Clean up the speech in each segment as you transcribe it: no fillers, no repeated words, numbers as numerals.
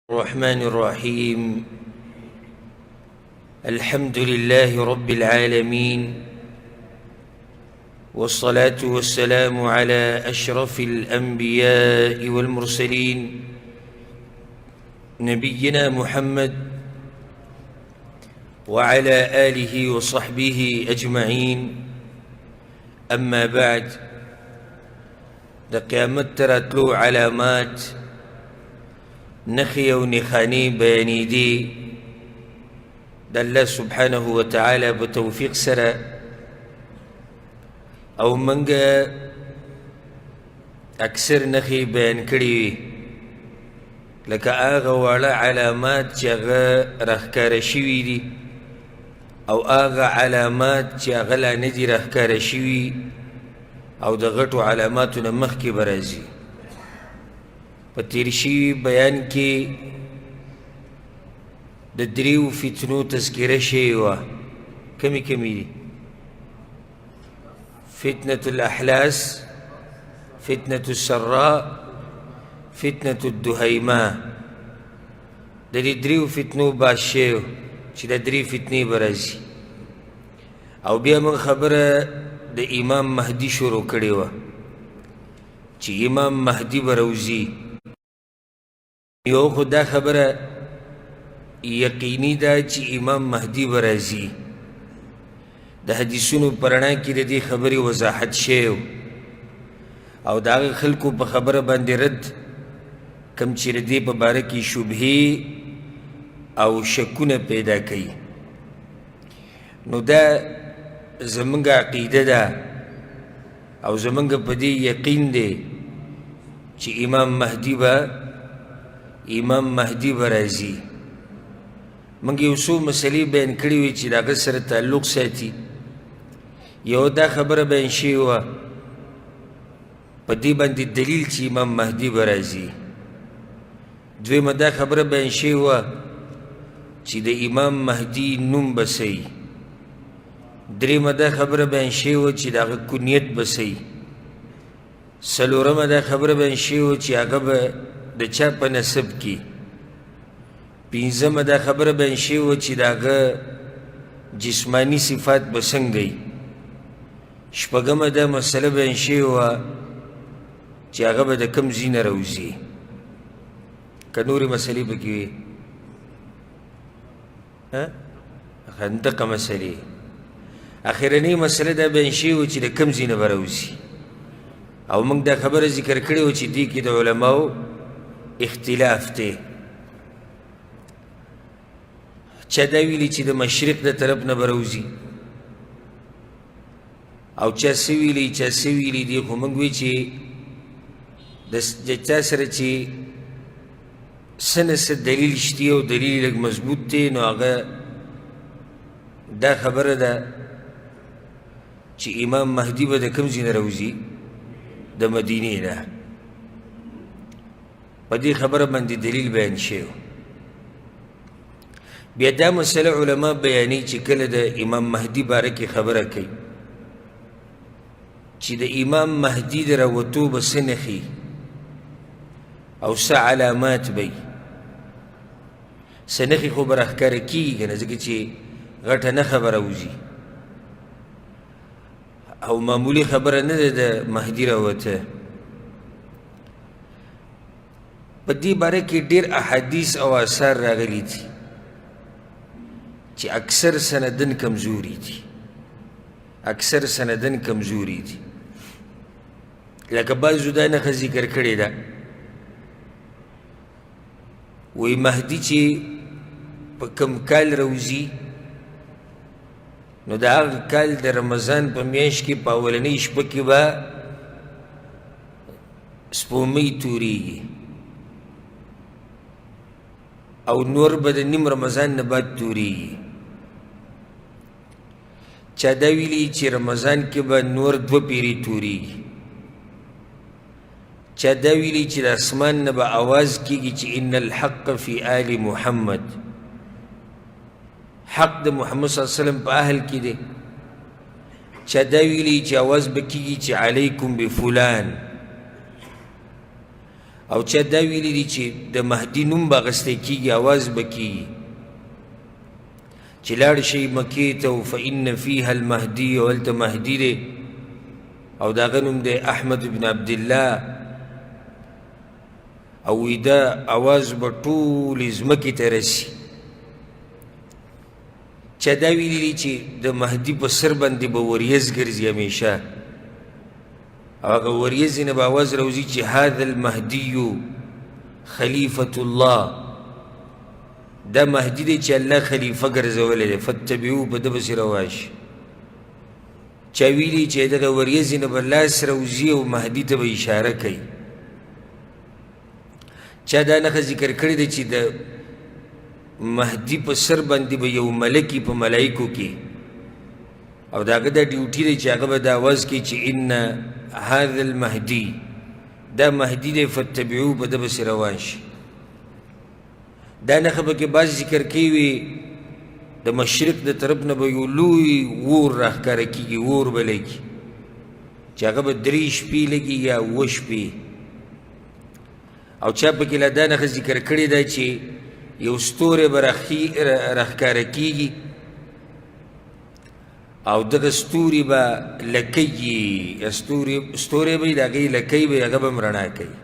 الرحمن الرحيم. الحمد لله رب العالمين، والصلاة والسلام على أشرف الأنبياء والمرسلين نبينا محمد وعلى آله وصحبه أجمعين. أما بعد، د قیامت تراتلو علامات نخي و نخاني بياني دي د الله سبحانه وتعالى بتوفيق سره او منگا اکثر نخي بيان کړي لکه آغا والا علامات چې هغه راښکاره شوي دي او آغا علامات چې هغه لا نه دي راښکاره شوي او د غټو علاماتو نه مخکې به راځي. په تیر شوي بیان کې د دریو فتنو تذکره شوې وه. کمې کمې دي؟ فتنة الأحلاس، فتنة السراء، فتنة الدهيمة. د دې دریو فتنو باز شوی چې د درې فتنې به راځي. او بیا موږ خبره د امام مهدي شروع کړې وه چې امام مهدي به راوځي. یو خو دا خبره یقیني ده چې امام مهدي به راځي. د حدیثونو په رڼا کې د دې خبرې وضاحت شوی او د هغه خلکو په خبره باندې رد کوم چې د دې په باره کې شبهې او شکونه پیدا کوي. نو دا زمونږ عقیده ده او زمونږ په دې یقین دی چې امام مهدي به راځي. موږ یو څو مسلې بیان کړې وې چې د هغه سره تعلق ساتي. یو دا خبره بیان شوې وه په دې باندې دلیل چې امام مهدي به راځي. دویمه دا خبره بیان شوې وه چې د امام مهدي نوم به څه وي. درېیمه دا خبره بیان شوې وه چې د هغه کنیت به څه وي. څلورمه دا خبره بیان شوې وه چې هغه به د چا په نسب کې. پنځمه دا خبره بیان شوې وه چې د هغه جسمانی صفات به څنګه وي. شپږمه دا مسله بیان شوې وه چې هغه به د کوم ځای نه راوځي. که نورې مسلې پکې وي دغه مسلې. اخرنۍ مسله دا بیان شوې وه چې د کوم ځای نه به راوځي. او موږ دا خبره ذکر کړې وه چې دې کې د علماو اختلاف دی. چا دا ویلي چې د مشرق د طرف نه به راوځي او چا څه ویلي دي. خو موږ وی چې د چا سره چې څه نه څه دلیل شته او دلیل لږ مضبوط دی نو هغه دا خبره ده چې امام مهدي به د کوم ځای نه راوځي؟ د مدینې نه. په دې خبره باندې دلیل بیان شوی. بیا دا مسله علما بیانوي چې کله د امام مهدي باره کې خبره کوي چې د امام مهدي د راوتو به څه نښې او څه علامات به وي. څه نښې خو به راښکاره کېږي که نه، ځکه چې غټه نښه به راوځي او معمولي خبره نه ده د مهدي راوته. په دې باره کې ډېر احادیث او آثار راغلي دي چې اکثر سندن کمزوري دي. لکه بعضو دا نښه ذکر کړې ده وایي مهدي چې په کوم کال راوځي نو د هغه کال د رمضان په میاشت کې په اولنۍ شپه کې به سپومۍ تورېږي او نور به د نیم رمضان نه بعد تورېږي. چا دا ویلي چې رمضان کې به نور 2 پیرې تورېږي. چا دا ویلي چې د اسمان نه به آواز کېږي چې ان الحق فی آل محمد، حق د محمد صلی الله علیه وسلم په اهل کې دی. چا دا ویلي چې آواز به کېږي چې علیکم بفلان. او چا دا ویلی دي چې د مهدي نوم به اخیستی کېږي اواز به کېږي چې لاړ شئ مکې ته فإن فیها المهدي او هلته مهدي دی او د هغه نوم دی احمد بن عبدالله او وی دا اواز به ټولې ځمکې ته رسي چا دا ویلي دي چې د مهدي په سر باندې به وریځ ګرځي همیشه او هغه وریځې نه به اواز راوځي چې هذا المهدي خلیفة الله دا مهدي دی چې الله خلیفه ګرځولی دی فاتبعوه په ده پسې روان شي چا ویلي چې دغه وریځې نه به لاس راوځي او مهدي ته به اشاره کوي چا دا نښه ذکر کړې ده چې د مهدي په سر باندې به یو ملکي په ملایکو کې او د هغه دا ډیوټي دی چې هغه به دا آواز کوي چې ان هذا المهدي دا مهدي دی فاتبعوه په ده پسې روان شي دا نښه پکې بعض ذکر کوي وي د مشرق د طرف نه به یو لوی اور راښکاره کېږي اور به لګي چې هغه به 3 شپې لګي یا 7 شپې او چا پکې لا دا نښه ذکر کړې ده چې یو ستوری به راښکاره کېږي او دغه ستوري به لکۍ ستوری به وي د هغې لکۍ به هغه به هم رڼا کوي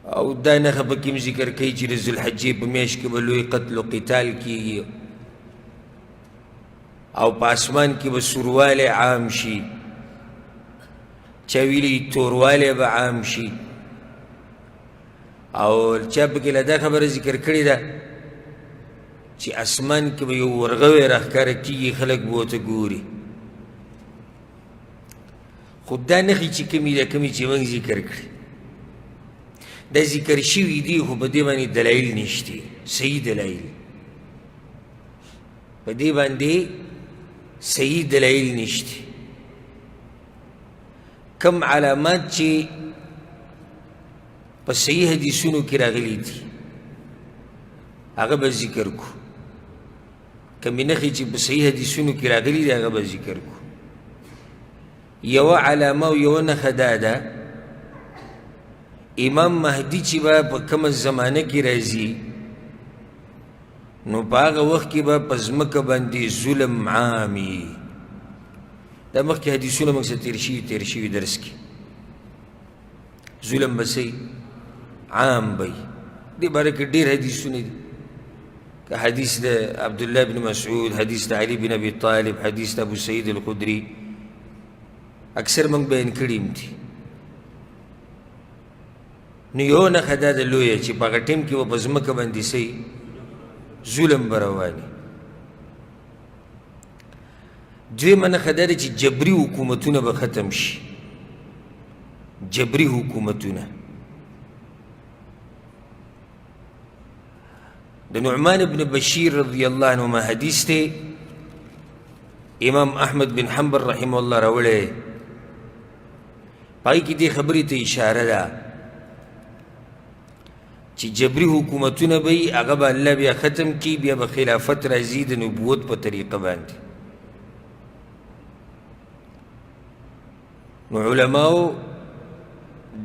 او دا نښه پکې هم ذکر کوي چې د ذوالحجې په میاشت کې به لوی قتل و قتال کېږي او په اسمان کې به سوروالی عام شي چا ویلي توروالی به عام شي او چا پکې له دا خبره ذکر کړې ده چې اسمان کې به یو ورغوی راښکاره کېږي خلک به ورته ګوري خو دا نښې چې کومې ده کومې چې موږ ذکر کړي دا ذکر شوي دي خو په دې باندې دلایل نشته صحیح دلایل په دې باندې صحیح دلایل نشته کم علامات چې په صحیح حدیثونو کې راغلي دي هغه به ذکر کو کمې نښې چې په صحیح حدیثونو کې راغلي دي هغه به ذکر کو یوه علامه او یوه نښه دا ده امام مهدي چې به په کومه زمانه کې راځي نو په هغه وخت کې به په ځمکه باندې ظلم عام وي دا مخکې حدیثونه موږ سره تېر شوي درس کې ظلم به څه عام به وي دې باره کې ډېر حدیثونه دي که حدیث د عبدالله بن مسعود حدیث د علي بن ابي طالب حدیث د ابو سعید الخدري اکثر موږ بیان کړي هم دي نو یو نښه دا ده لویه چې په هغه ټیم کې به په ځمکه باندې څه ظلم به روان وي دویمه نښه دا ده چې جبري حکومتونه به ختم شي جبري حکومتونه د نعمان بن بشیر رضی الله عنهما حدیث دی امام احمد بن حنبل رحمه الله راوړی پای کې دې خبرې ته اشاره ده چې جبري حکومتونه به وي هغه به الله بیا ختم کړي بیا به خلافت راځي د نبوت په طریقه باندې نو علماو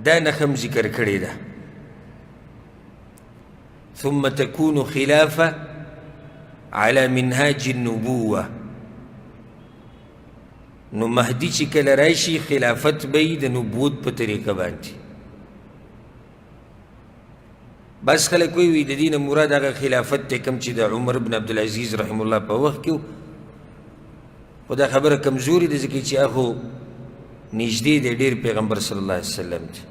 دا نښه هم ذکر کړې ده ثم تكون خلافة على منهاج النبوة نو مهدي چې کله راشي خلافت به وي د نبوت په طریقه باندې بس خلک وی د دې نه مراد هغه خلافت دی کوم چې د عمر بن عبدالعزیز رحم الله په وخت کې خو دا خبره کمزوري ده ځکه چې هغه نږدې دی ډېر پیغمبر صلی الله علیه وسلم دی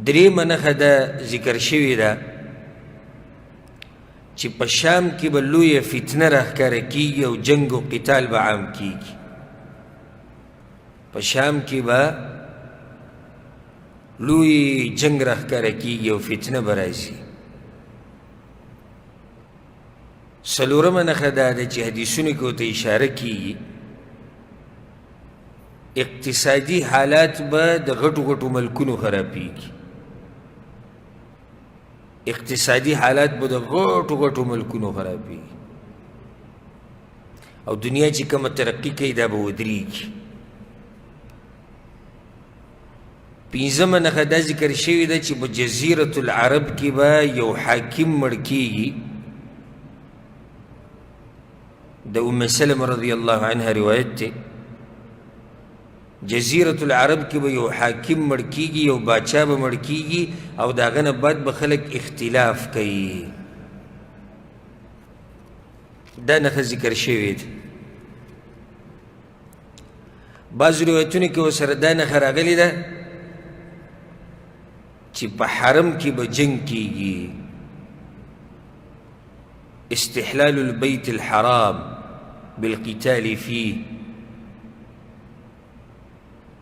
درېیمه نښه ده ذکر شوې ده چې په شام کې به لویه فتنه راښکاره کېږي او جنګ و قتال به عام کېږي په شام کې به لوی جنگ راښکاره کېږي او فتنه به راځي څلورمه نښه دا ده چې حدیثونو کې ورته اشاره کېږي اقتصادي حالات به د غټو غټو ملکونو خرابېږي اقتصادي حالات به د غټو غټو ملکونو خرابېږي او دنیا چې کومه ترقي کوي دا به ودرېږي پنځمه نښه دا ذکر شوې ده چې په جزیرة العرب کې به یو حاکم مړ کېږي. د ام سلمه رضی الله عنها روایت دی. جزیرة العرب کې به یو حاکم مړ کېږي، یو باچا به مړ کېږي، او د هغه نه بعد به خلک اختلاف کوي. دا نښه ذکر شوې ده. بعضو روایتونو کې ورسره دا نښه راغلې ده چې په حرم کې به جنګ کېږي. استحلال البيت الحرام بالقتال فيه.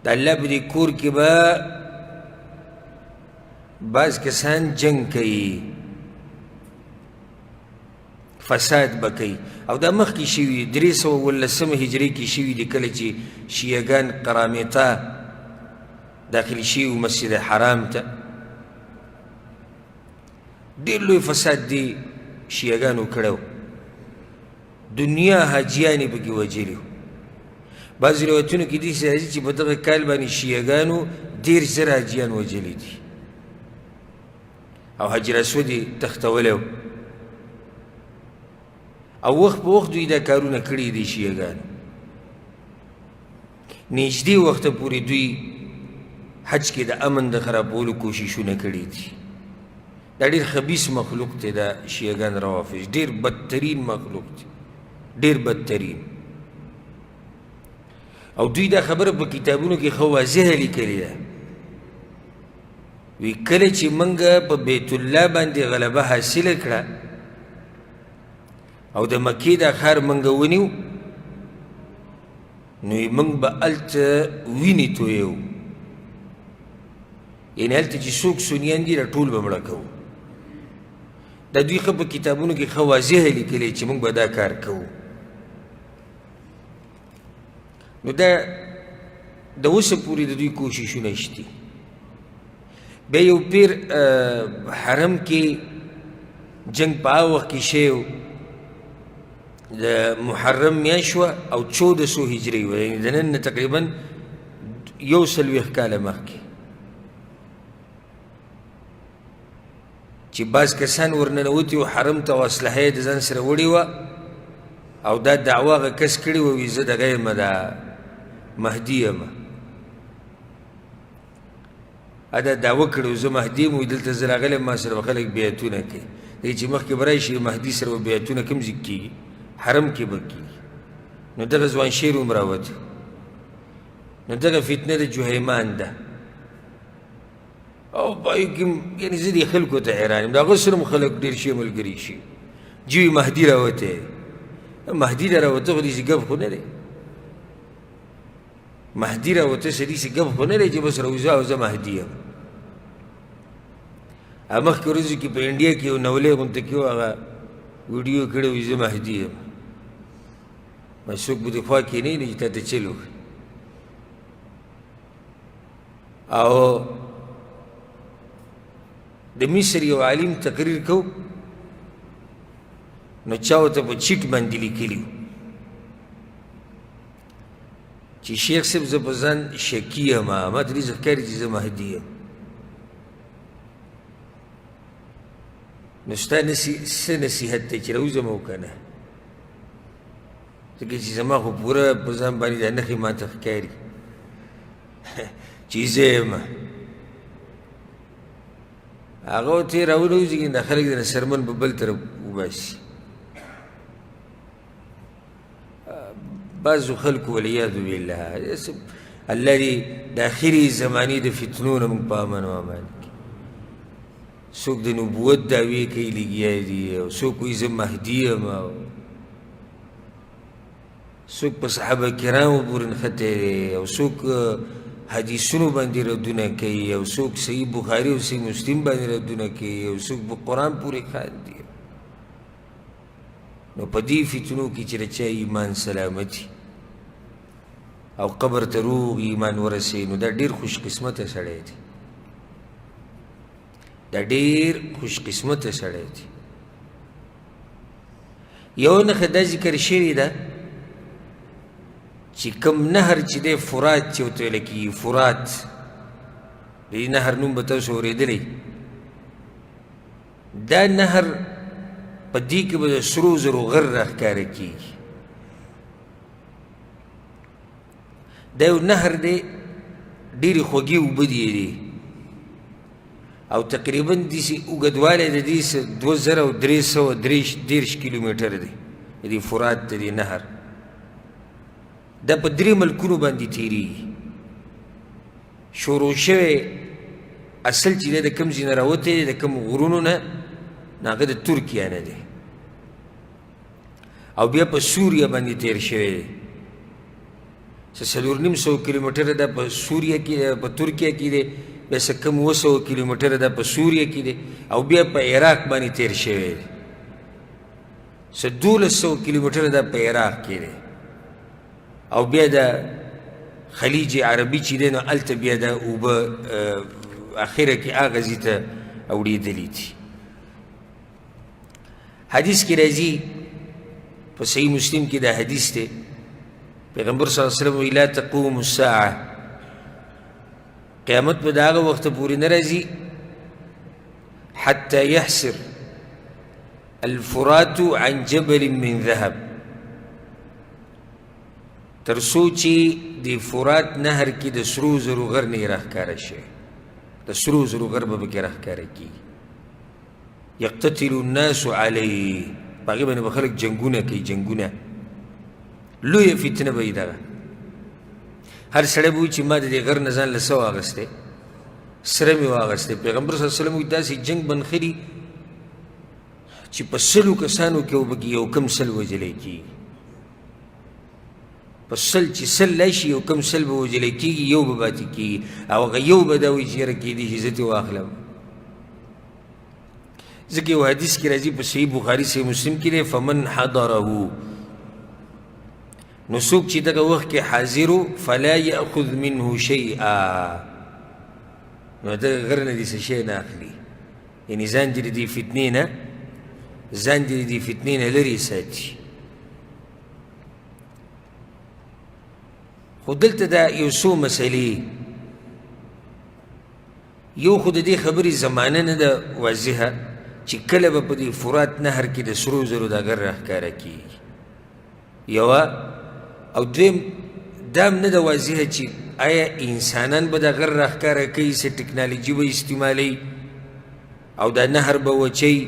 د الله په دې کور کې به بعض کسان جنګ کوي، فساد به کوي. او دا مخکې شوي 319 هجري کې شوي دي، کله چې شیعهګان قرامیطه داخل شوي مسجد حرام ته. ډېر لوی فساد دی شیعهګانو کړی و. دنیا حاجیانې پکې وجلي وو. بعضې روایتونو کې داسې راځي چې په دغه کال باندې شیعهګانو 10,000 حاجیان وجلي دي او حجر اسود یې تختولی و. او وخت په وخت دوی دا کارونه کړي دي شیعهګانو. نږدې وخته پورې دوی حج کې د امن د خرابولو کوششونه کړي دي. دا ډېر خبیث مخلوق دی دا شیعهګان روافض، ډېر بدترین مخلوق دی، ډېر بدترین. او دوی دا خبره په کتابونو کې ښه واضحه لیکلې ده. وی کله چې موږ په بیت الله باندې غلبه حاصله کړه او د مکې دا ښار موږ ونیو، نو موږ به هلته وینې تویو. یعنې هلته چې څوک سنیان دي راټول به مړه کوو. دا دوی ښه په کتابونو کې ښه واضحه لیکلې چې موږ به دا کار کوو. نو دا د اوسه پورې د دوی کوششونه شته. بیا یو پیر حرم کې جنګ په هغه وخت کې شوی و، د محرم میاشت وه او 1400 هجري وه، یعنې د نن نه تقریبا 140 کاله مخکې، چې بعض کسان ورننوتي وو حرم ته او اسلحه یې د ځان سره وړې وه او دا دعوه هغه کس کړې وه، وي زه دغه یم دا مهدي یم. دا دعوه کړې وه زه مهدي یم، وایي دلته زه راغلی یم ما سره به خلک بیعتونه کوي. دی چې مخکې به راشي مهدي سره به بیعتونه کوم ځای کېږي؟ حرم کې به کېږي. نو دغه ځوان شیر هم راوتی. نو دغه فتنه د جهیمان ده. او پای کې یعنې زه دې خلکو ته حیران یم، د هغه سره هم خلک ډېر شي ملګري شي. جوی مهدي راوتی. مهدي را راوته خو داسې ګپ خو نه دی. مهدي راوته څه داسې ګپ خو نه دی چې بس راوځه او زه مهدي یم. مخکې ورځو کې په انډیا کې یو نولې غونته کې و، هغه ویډیو کړی وي زه مهدي یم. څوک به دې خوا کښېنوي نو چې تا ته چل وکړي. او د مصر یو عالم تقریر کو، نو چا ورته په چیټ باندې لیکلي وو چې شیخ صاحب زه په ځان شکي یم، ما ته داسې ښکاري چې زه مهدي یم. نو ستا څه نصیحت دی چې راوځم او که نه؟ ځکه چې زما خو پوره په ځان باندې دا نښې ما ته ښکاري چې زه یم. هغه ورته یې راونوځي دا خلک د سرمن په بل طرف وباسي. بعضو خلکو والعیاذ بالله الله دې د آخري زمانې د فتنو نه موږ په امن و امان کړي. څوک د نبوت دعوې کوي لګیا دي، او څوک وایي زه مهدي یم، او څوک په صحابه کرامو پورې نښتی دی، او څوک حدیثونو باندې ردونه کوي، او څوک صحیح بخاري او صحیح مسلم باندې ردونه کوي، او څوک په قرآن پورې خاندي. نو په دې فتنو کې چې د چا ایمان سلامتي او قبر ته روغ ایمان ورسوي، نو دا ډېر خوش قسمته سړی دی. دا ډېر خوش قسمته سړی دی. یو نښه دا ذکر شوې ده چې کوم نهر چې دی فرات چې ورته ویل کېږي، فرات د دې نهر نوم به تاسو اورېدلی دا نهر په دې کې به د سرو زرو غر راښکاره کېږي دا یو نهر دی ډېرې خوږې اوبه دي او تقریبا داسې اوږدوالی د دې 2330 کیلومیټر دی د دې فرات د دې نهر دا په 3 ملکونو باندې تېرېږي شروع شوی اصل چې دی د کوم ځای نه راوتی دی د کوم غرونو نه هغه د ترکیه نه دی او بیا په سوریه باندې تېر شوی دی 4.5 کیلومیټره دا په سوریه کې په ترکیه کې دی بیا څه کم 200 کیلومیټره دا په سوریه کې دی او بیا په عراق باندې تېر شوی دی څه 1200 کیلومیټره دا په عراق کې دی او بیا د خلیج عربي چې دی نو هلته بیا دا اوبه اخره کې هغه ځای ته اوړېدلي دي حدیث کې راځي په صحیح مسلم کې دا حدیث دی پیغمبر صلی الله علیه وسلم وی لا تقوم الساعه قیامت به د هغه وخته پورې نه راځي حتى يحسر الفرات عن جبل من ذهب تر څو چې د فرات نهر کې د سرو زرو غر نه راښکاره شي د سرو زرو غر به پکې راښکاره کېږي یقتتل الناس علیه په هغې باندې به خلک جنګونه کوي جنګونه لویه فتنه به وي دغه هر سړی به وایي چې ما د دې غر نه ځان له څه واخیستی سره مې واخیستی پیغمبر صلی الله علیه وسلم وایي داسې جنګ بنښه دي چې په 100 کسانو کې به پکې یو کم 100 وژلی کېږي په 100 چې 100 راشي یو کم 100 به وژلی کېږي یو به پاتې کېږي او هغه یو به دا وایي چې یاره کېدی شي زه ترې واخلم ځکه یو حدیث کې راځي په صحیح بخاري صحیح مسلم کې دی فمن حضره نو څوک چې دغه وخت کې حاضر فلا یأخذ منه شیئا نو دغه غر نه دې څه شی نه اخلي یعنې ځان دې د دې فتنې نه ځان دې د دې فتنې نه لرې ساتي خو دلته دا یو څو مسلې یو خو د دې خبرې زمانه نه ده واضحه چې کله به په دې فرات نهر کې د سرو زرو دا غر راښکاره کېږي یوه او دویم دا هم نه ده واضحه چې آیا انسانان به دا غر راښکاره کوي څه ټکنالوژي به استعمالوي او دا نهر به وچوي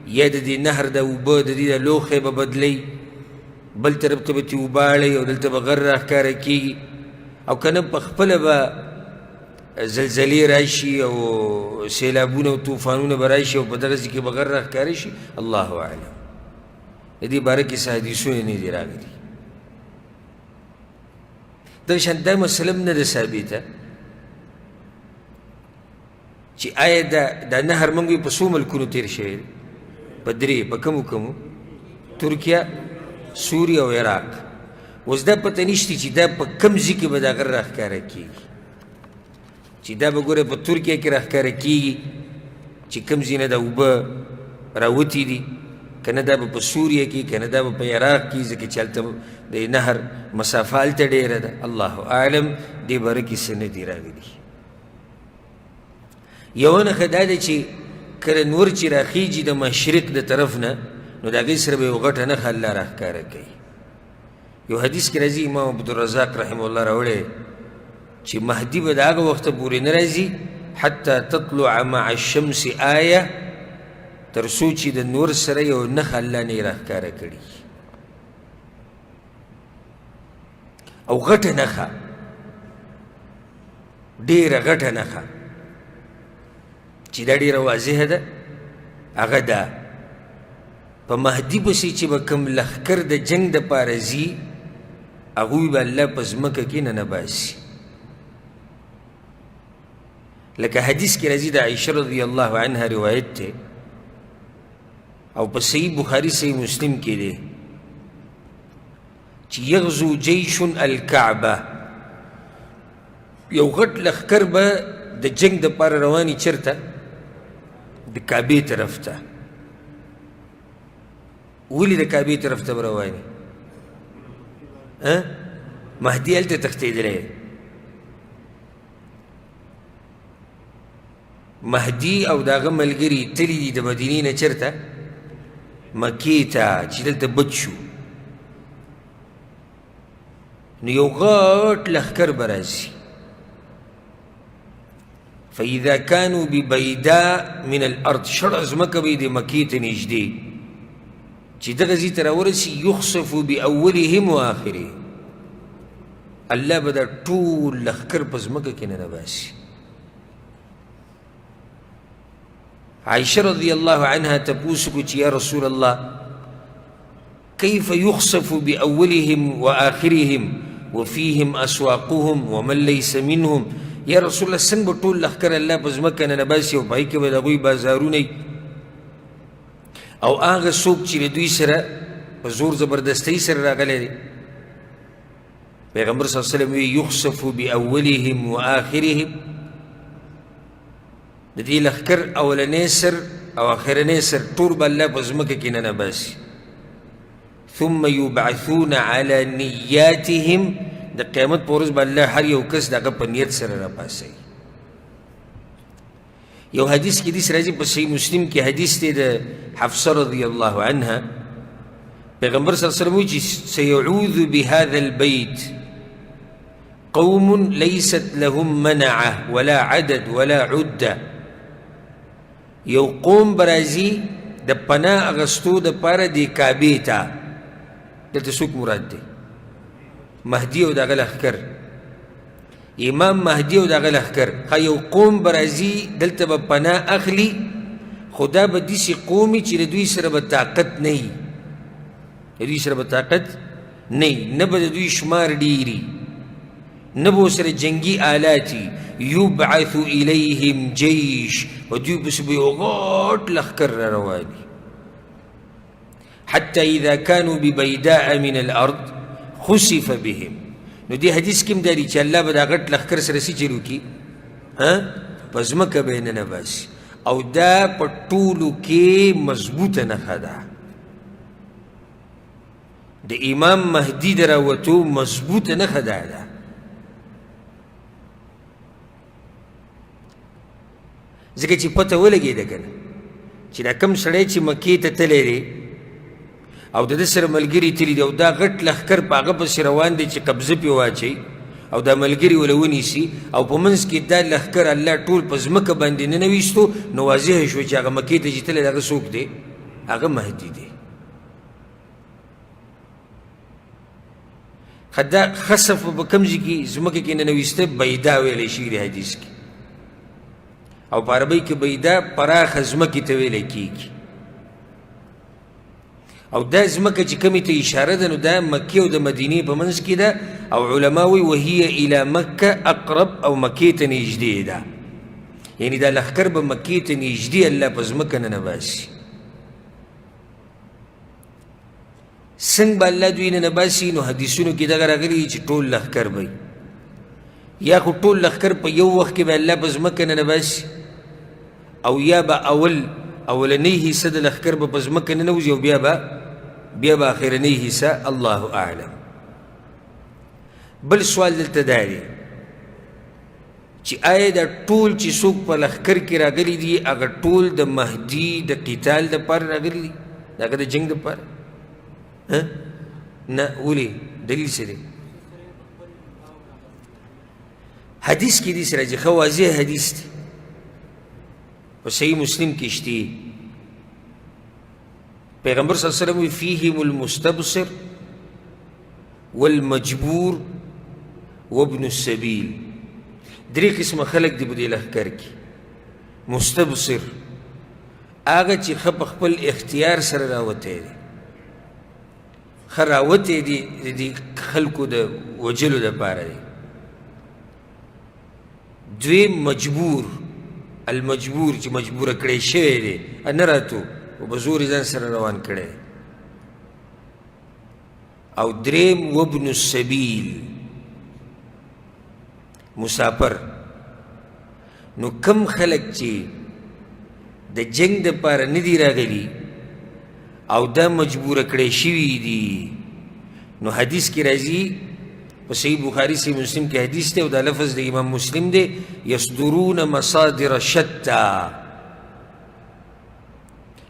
یا د دې نهر د اوبه د دې د لوښی به بدلوي بل طرف ته به ترې اوبه اړوي او دلته به غر راښکاره کېږي او که نه پخپله به زلزلې راشي او سیلابونه او طوفانونه به راشي او په دغه ځای کې به غر راښکاره شي الله اعلم د دې باره کې څه حدیثونه نه دي راغلي دغه شان دا مسله هم نه ده ثابته چې آیا دا نهر موږ په څو ملکونو تېر شوی دی په 3 په کومو ترکیه سوریه او عراق اوس دا پته نشته چې دا په کوم ځای کې به دا غر راښکاره کېږي چې دا به ګوره په ترکیه کې راښکاره کېږي چې کوم ځای نه دا اوبه راوتي دي که نه دا به په سوریه کې که نه دا به په عراق کې ځکه چې هلته د نهر مسافه هلته ډېره ده الله اعلم دې باره کې څه نه دي راغلي یوه نښه دا ده چې کله نور چې راخیږي د مشرق د طرف نه نو د هغې سره به یو غټه نښه الله راښکاره کوي یو حدیث کې راځي امام عبدالرزاق رحمه الله راوړی چې مهدي به د هغه وخته پورې نه راځي حتی تطلع مع الشمس آیه تر څو چې د نور سره یو نښه الله نه یې راښکاره کړي او غټه نښه ډېره غټه نښه چې دا ډېره واضحه ده هغه ده په مهدي پسې چې به کوم لښکر د جنګ دپاره ځي هغوی به الله په ځمکه کې ننباسي لکه حدیث کې راځي د عایشه رضی الله عنها روایت دی او په صحیح بخاري صحیح مسلم کې دی چې یغزو جیش الکعبه یو غټ لښکر به د جنګ دپاره رواني چېرته د کعبې طرف ته ولې د کعبې طرف ته به رواني مهدي هلته تښتېدلی مهدي او داغه ملګري تللی دي د مدینې نه چېرته مکې ته چې دلته بد شو نو یو غټ لښکر به راځي فاذا كانوا ببيداء من الارض شړه ځمکه به یې د مکې ته نږدې چې دغه ځای ته راورسي یخسف باولهم واخرهم الله به دا ټول لښکر په ځمکه کې ننباسي عائشة رضي الله عنها تبوسك يا رسول الله كيف يخسف بأولهم وآخرهم وفيهم أسواقهم ومن ليس منهم يا رسول الله سن بطول لخكر الله بزمكة نباسي وبايك بدغوي بازاروني او آغا سوق چی دوی سره بزور زبردستی سره راغلی دی پیغمبر صلی اللہ علیہ وسلم یخسف بأولهم وآخرهم د دې لښکر اولنی سر او اخرنی سر ټول به الله په ځمکه کې ننباسي ثم يبعثون على نیاتهم د قیامت په ورځ به الله هر یو کس د هغه په نیت سره راپاڅوي یو حدیث کې داسې راځي په صحیح مسلم کې حدیث دی د حفصه رضی الله عنها پیغمبر صلی الله علیه وسلم وایي چې سيعوذ بهذا البيت قوم ليست لهم منعه ولا عدد ولا عده یو قوم برازي د پناه اغستو د پاره د کعبې ته دلته څوک مراد دی مهدي او دغه لښکر امام مهدي او دغه لښکر یو قوم برازي دلته به پناه اخلي خدا به داسې قومي چې د دوی سره به طاقت نه وي د دوی سره به طاقت نه وي نه به د دوی شمار ډېري نه به ورسره جنګي آلاتي یبعث الیهم جیش و دوی پسې به یو غټ لښکر را رواني حتی اذا كانوا ببیداء من الارض خسف بهم نو دې حدیث کې هم دا دي چې الله به دا غټ لښکر سره څه چل وکړي په ځمکه به یې ننباسي او دا په ټولو کې مضبوطه نښه ده د امام مهدي د راوتو مضبوطه نښه ده ځکه چې پته ولګېده که نه چې دا کوم سړی چې مکې ته تللی دی او د ده سره ملګري تلي دي او دا غټ لښکر په هغه پسې روان دی چې قبضه پرې واچوي او دا ملګري وله ونیسي او په منځ کې دا لښکر الله ټول په ځمکه باندې ننویستو نو واضحه شوه چې هغه مکې ته چې تللی هغه څوک دی هغه مهدي دی دا خسف په کوم ځای کې ځمکه کې ننویسته بیدا ویلی شوي دی حدیث کې او په عربۍ کې بیدا پراخه ځمکې ته ویلی کېږي او دا ځمکه چې کومې ته اشاره ده نو دا مکې او د مدینې په منځ کې ده او علما وایي وهي الى مکه اقرب او مکې ته نږدې ده یعنې دا لښکر به مکې ته نږدې الله په ځمکه ننباسي څنګه به الله دوی ننباسي نو حدیثونو کې دغه راغلي چې ټول لښکر به یا خو ټول لښکر په یو وخت کې به الله په ځمکه ننباسي او یا به اولنی حصه د لښکر به په ځمکه ننوځي او بیا به اخرنی حصه الله اعلم بل سوال دلته دا دی چې آیا دا ټول چې څوک په لښکر کې راغلي دي هغه ټول د مهدي د قتال دپاره راغلي دي د هغه د جنګ دپاره نه ولې دلیل څه دی حدیث کې داسې راځي ښه واضح حدیث دی په صحیح مسلم کې شته پیغمبر صلی الله علیه وسلم فیهم المستبصر والمجبور وابن السبیل درې قسمه خلک دي په دې لښکر کې مستبصر هغه چې ښه په خپل اختیار سره راوتی دی ښه راوتی دی د دې خلکو د وجلو دپاره دی دویم مجبور المجبور چې مجبوره کړی شوی دی نه راتو او په زور ځان سره روان کړی او دریم وابن السبیل مسافر نو کم خلک چې د جنگ دپاره نه دي راغلي او دا مجبوره کړی شوي دي نو حدیث کې راځي په صحیح بخاري صحیح مسلم کې حدیث دی او دا لفظ د امام مسلم دی یصدرون مصادر شتا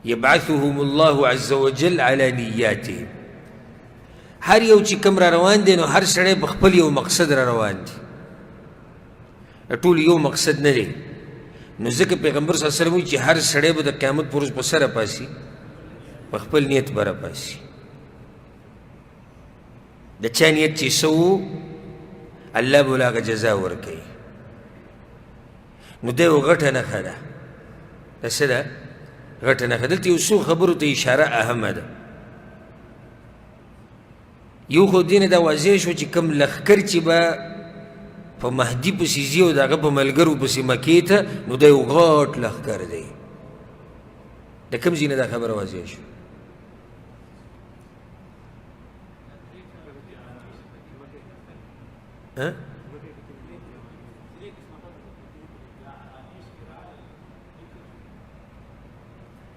یبعثهم الله عز وجل على نیاتهم هر یو چې کوم را روان دی نو هر سړی په خپل یو مقصد را روان دی ټول یو مقصد نه دی نو ځکه پیغمبر صلی الله علیه وسلم وایي چې هر سړی به د قیامت پر ورځ په څه راپاسي په خپل نیت به راپاسي د چا نیت چې څه و الله به ورله هغه جزا ورکوي نو دا یو غټه نښه ده دا څه ده غټه نښه دلته یو څو خبرو ته اشاره اهمه ده یو خو دې نه دا واضح شو چې کوم لښکر چې به په مهدي پسې ځي او د هغه په ملګرو پسې مکې ته نو دا یو غټ لښکر دی د کوم ځای نه دا خبره واضح شو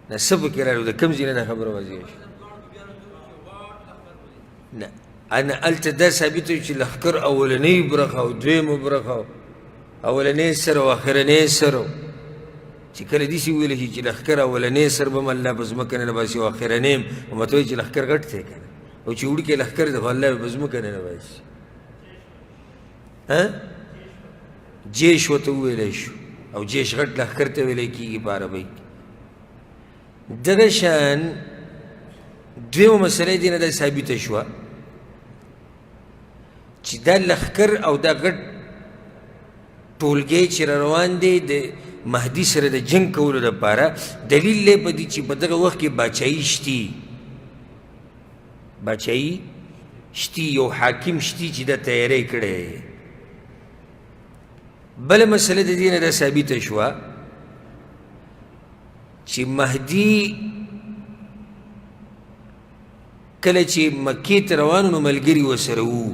نه څه پکې راغلو د کوم ځای نه دا خبره واضح شو نه انا هلته دا ثابت وي چې لښکر اولنۍ برخه او دویمه برخه اولنۍ سر او اخرنۍ سر چې کله داسې وویلی شي چې لښکر اولنۍ سر به م الله په ځمکه نه باسي او اخرنۍ م مته وایي چې لښکر غټ دی که نه او چې وړوکی لښکر دی خو الله به په ځمکه نه باسي جیش ورته وویلی شو او جیش غټ لښکر ته ویلی کېږي په عربۍ کې دغه شان دویمه مسله دې نه دا ثابته شوه چې دا لښکر او دا غټ ټولګی چې را روان دی د مهدي سره د جنګ کولو دپاره دلیل دی په دې چې په دغه وخت کې باچایي شتي باچایي شتي یو حاکم شتي چې دا تیاری کړی بله مسله د دې نه دا ثابته شوه چې مهدي کله چې مکې ته روان نو ملګري ورسره وو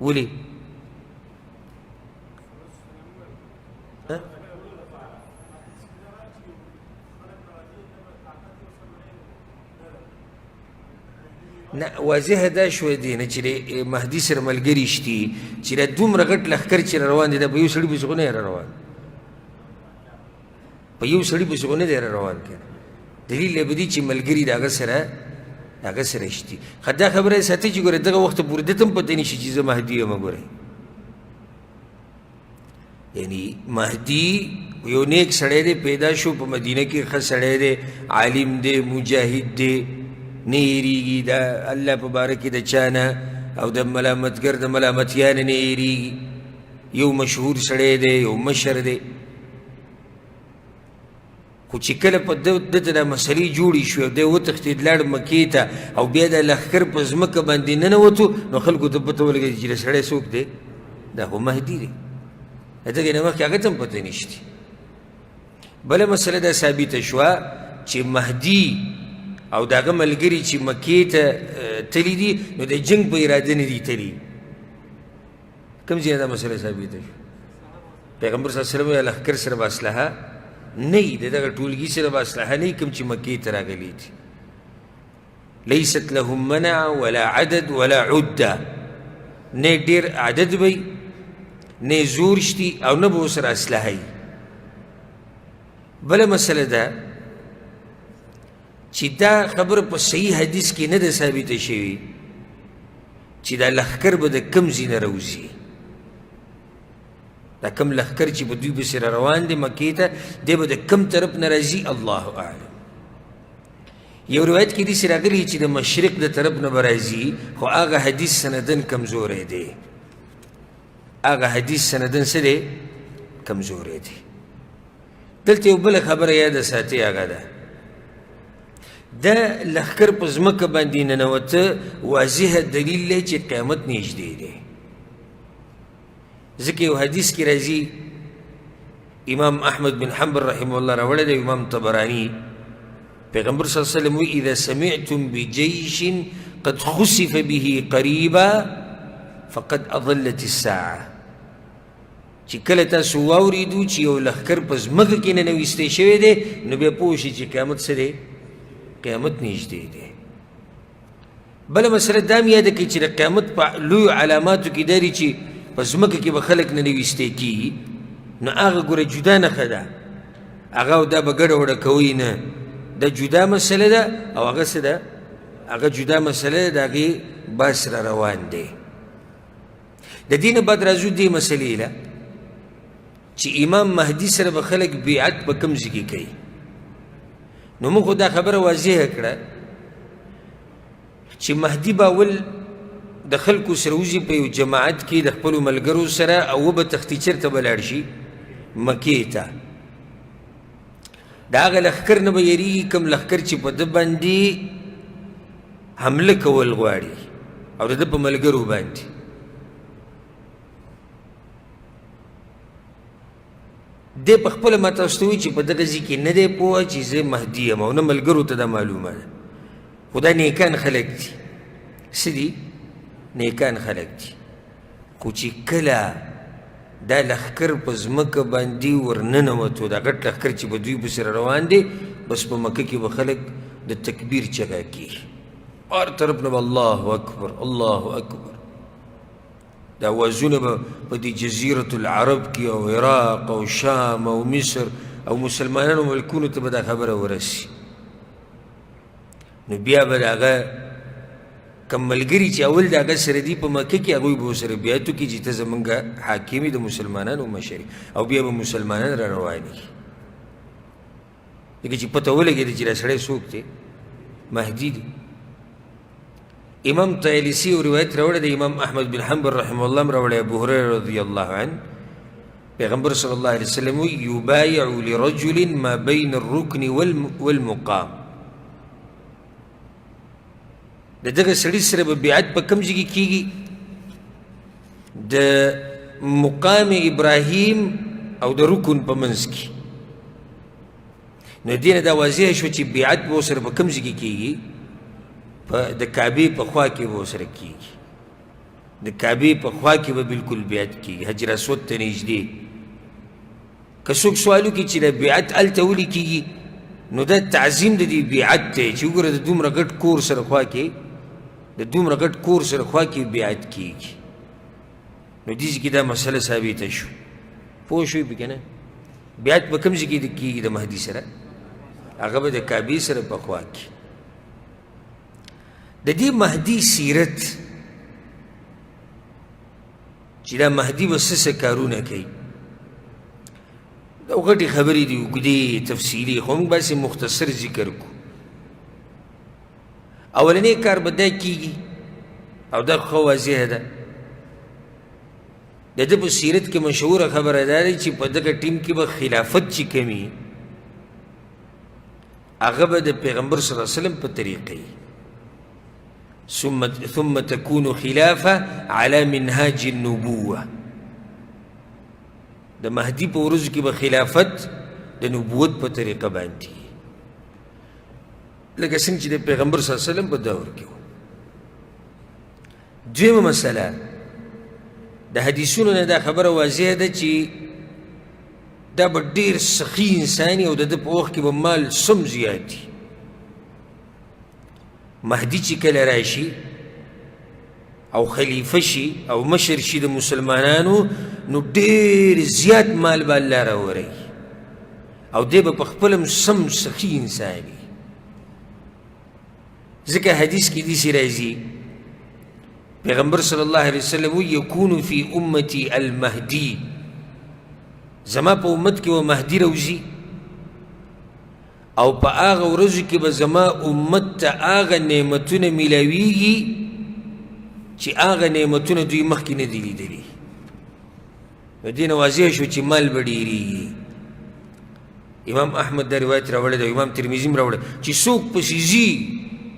ولې نه واضحه دا شوی دی نه چې مهدي سره ملګري شتي چې دا دومره غټ لښکر چې را روان دی دا په یو سړي پسې خو نه را روان په یو سړي پسې خو نه دی را روان که دلیل یې په دې چې ملګري د هغه سره شتي خو دا خبره یې ساتي چې ګورې دغه وخته پورې ده ته هم پته نه شي چې زه مهدي یم ګورئ یعنی مهدي یو نیک سړی دی پیدا شو په مدینه کې ښه سړی دی عالم دی مجاهد دی نه هېرېږي د الله په باره کې د چا نه او د ملامتګر د ملامتیا نه نه هېرېږي یو مشهور سړی دی یو مشر دی خو چې کله په ده ته دا مسلې جوړې شوې او دی وتښتېد لاړ مکې ته او بیا دا لښکر په ځمکه باندې ننوتو نو خلکو ته پته ولګېده چې دا سړی څوک دی دا خو مهدي دی د دغې نه مخکې هغه ته هم پته نشته بله مسله دا ثابته شوه چې مهدي او د هغه ملګري چې مکې ته تللي دي نو د جنګ په اراده نه دي تللي کوم ځای دا مسله ثابته شوه پیغمبر صلی الله علیه وسلم لښکر سره به اسلحه نه وي د دغه ټولګي سره به اسلحه نه وي کوم چې مکې ته راغلي دي لیست لهم منع ولا عدد ولا عده نه ډېر عدد وی نه زور شتي او نه به ورسره اسلحه وي بله مسله ده چې دا خبره په صحیح حدیث کې نه ده ثابته شوې چې دا لښکر به د کوم ځای نه راوځي دا کوم لښکر چې په دوی پسې را روان دی مکې ته دی به د کوم طرف نه راځي الله اعلم یو روایت کې داسې راغلي چې د مشرق د طرف نه به راځي خو هغه حدیث سندن کمزوری دی هغه حدیث سندن څه دی کمزوری دی دلته یو بله خبره یاده ساتئ هغه ده دا لښکر په ځمکه باندې ننوته واضحه دلیل دی چې قیامت نږدې دی ځکه یو حدیث کې راځي امام احمد بن حنبل رحمه الله راوړی دی امام طبراني پیغمبر صلی الله علیه وسلم وایي اذا سمعتم بجيش قد خسف به قریبا فقد اضلت الساعه چې کله تاسو واورېدو چې یو لښکر په ځمکه کې ننویستی شوی دی نو بیا پوه شئ چې قیامت څه دی قیامت نږدې دی بله مسله دا هم یاده کړئ چې د قیامت په لویو علاماتو کې دا دي چې په ځمکه کې به خلک نه ویستې کېږي، نو هغه ګوره جدا نښه ده، هغه او دا به ګډه وډه کوئ نه، دا جدا مسله ده او هغه څه ده، هغه جدا مسله ده، د هغې بحث را روان دی. د دې نه بعد راځو دې مسلې له چې امام مهدي سره به خلک بیعت په کوم ځای کې کوي. نو موږ خو دا خبره واضحه کړه چې مهدي به اول د خلکو سره وځي په یو جماعت کې د خپلو ملګرو سره، او وبه تختي چېرته به لاړ شي؟ مکې ته. د هغه لښکر نه به یېرېږي کوم لښکر چې په ده باندې حمله کول غواړي او د ده په ملګرو باندې. دی په خپله ما تاسو ته وایي چې په دغه ځای کې نه دی پوهه چې زه مهدي یم، او نه ملګرو ته دا معلومه ده. خو دا نیکان خلک دي، څه دي؟ نیکان خلک دي. خو چې کله دا لښکر په ځمکه باندې ورننوتو، دا غټ لښکر چې په دوی پسې روان دی، بس په مکه کې به خلک د تکبیر چغه کېږي، هر طرف نه به الله اکبر الله اکبر. دا اوازونه به په دې جزیرة العرب کې او عراق او شام او مصر او مسلمانانو ملکونو ته به دا خبره ورسي. نو بیا به د هغه کوم ملګري چې اول د هغه سره دي په مکه کې، هغوی به ورسره بیعت وکړي چې ته زمونږ حاکم یې، د مسلمانانو مشر یې، او بیا به مسلمانان را روانېږي. ځکه چې پته ولګېده چې دا سړی څوک دی؟ مهدي دی. امام طیالسي یو روایت راوړی د امام احمد بن حنبل رحمه الله هم راوړی، ابو هریره رضی الله عنه، پیغمبر صلی الله علیه وسلم وی یبایع لرجل ما بین الرکن والمقام. د دغه سړي سره به بیعت په کوم ځای کې کېږي؟ د مقام ابراهیم او د رکن په منځ کې. نو دې نه دا واضح شو چې بیعت به ورسره په کوم ځای کې کېږي؟ د کعبې په خوا کې به ورسره کېږي، د کعبې په خوا کې به بلکل بیعت کېږي، حجر اسود ته نږدې. که څوک سوال وکړي چې د بیعت هلته ولې کېږي، نو دا تعظیم د دې بیعت دی چې وګوره د دومره ګډ کور سره خوا کې، د دومره ګډ کور سره خوا کې بیعت کېږي. نو دې ځای کې دا مسله ثابته شو. پوه شوئ پکې نه؟ بیعت په کوم ځای کې کېږي د مهدي سره؟ هغه به د کعبې سره په خوا کې. د دې مهدي سیرت چې دا مهدي به څه څه کارونه کوي، دا غټې خبرې دي، اوږدې تفصیلي، خو موږ باسې مختصر ذکر کړو. اولنی کار به دا کېږي، او دا ښه واضحه ده، د ده په سیرت کې مشهوره خبره دا ده چې په دغه ټیم کې به خلافت چې کمي، هغه به د پیغمبر صلی الله علیه وسلم په طریقه وي. ثم تكون خلافة على منهاج النبوة. د مهدي په ورځو کې به خلافت د نبوت په طریقه باندې، لکه څنګه چې د پیغمبر صلی الله علیه وسلم په دور کې و. دویمه مسله، د حدیثونو نه دا خبره واضحه ده چې دا به ډېر سخي انسان او د ده په وخت کې به مال سم زیات دي. مهدي چې کله راشي او خلیفه شي او مشر شي د مسلمانانو، نو ډېر زیات مال به الله راوړي، او دی به په خپله هم سم سخي انسان وي. ځکه حدیث کې داسې راځي، پیغمبر صلی الله علیه وسلم یکون فی امتی المهدی، زما په امت کې و مهدي روزي، او په هغه ورځو کې به زما امت ته هغه نعمتونه میلاویږي چې هغه نعمتونه دوی مخکې نه دي لیدلي. نو دې نه واضح شو چې مال به ډېرېږي. امام احمد دا روایت راوړی دی، امام ترمذي هم راوړی چې څوک پسې ځي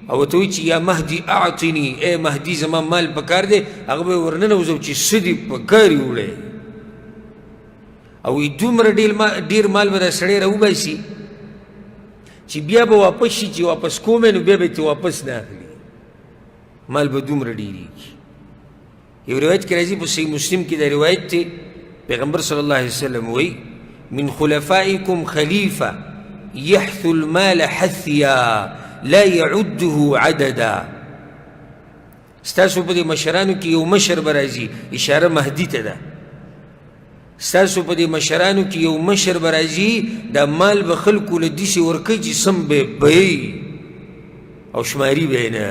او ورته وایي چې یا مهدي اعطني، ای مهدي زما مال پکار دی، هغه به یې ورننوځو چې څه دې پکار یې وړی، او دومره ډېر مال به دا سړی راوباسي چې بیا به واپس شي، چې واپس کوم نو بیا به یې واپس نه اخلي، مال به دومره ډېرېږي. یو روایت کې راځي، په صحیح مسلم کې دا روایت دی، پیغمبر صلی الله علیه وسلم وایي من خلفائکم خلیفه یحث المال حثیا لا يعده عددا. ستاسو په دې مشرانو کې یو مشر به راځي، اشاره مهدي ته ده. ستاسو په دې مشرانو کې یو مشر به راځي، دا مال به خلکو له داسې ورکوي چې سم به بیي او شماري به یې نه.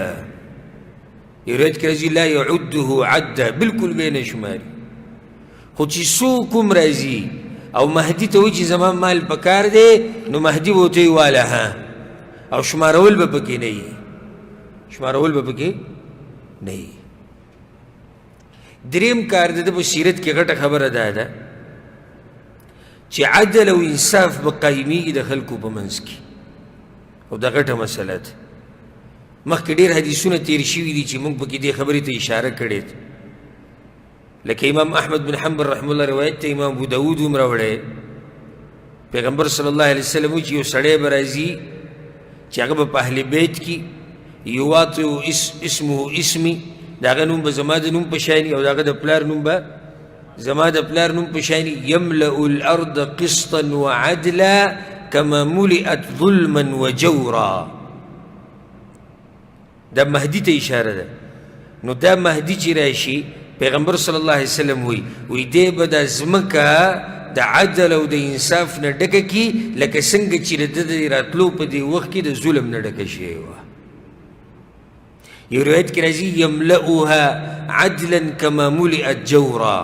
یو روایت کې راځي لا یعده عدا، بلکل به یې نه شماري. خو چې څوک هم راځي او مهدي ته وایي چې زما مال پکار دی، نو مهدي به ورته وایي واله ها، او شمارول به پکې نه وي، شمارول به پکې نه وي. دریم کار د ده په سیرت کې غټه خبره دا ده چې عدل او انصاف به قایمیږي د خلکو په منځ کې، او دا غټه مسله ده. مخکې ډېر حدیثونه تیر شوي دي چې موږ پکې دې خبرې ته اشاره کړې ده، لکه امام احمد بن حنبل رحمه الله روایت ته امام ابو داود هم راوړی. پیغمبر صلی الله علیه وسلم وایي چې یو سړی به راځي چې هغه به په اهل بیت کې یواطئ اسمه اسمي، د هغه نوم به زما د نوم په شان وي، او د هغه د پلار نوم به زما د پلار نوم په شان وي. یملأ الارض قسطا وعدلا کما ملئت ظلما وجورا. دا مهدي ته اشاره ده. نو دا مهدي چې راشي، پیغمبر صلی الله علیه وسلم وی دی به دا ځمکه د عدل او د انصاف نه ډکه کي، لکه څنګه چې د ده د راتلو په دې وخت کې د ظلم نه ډکه شوې وه. یو روایت کې راځي یملأها عدلا کما ملئت جورا،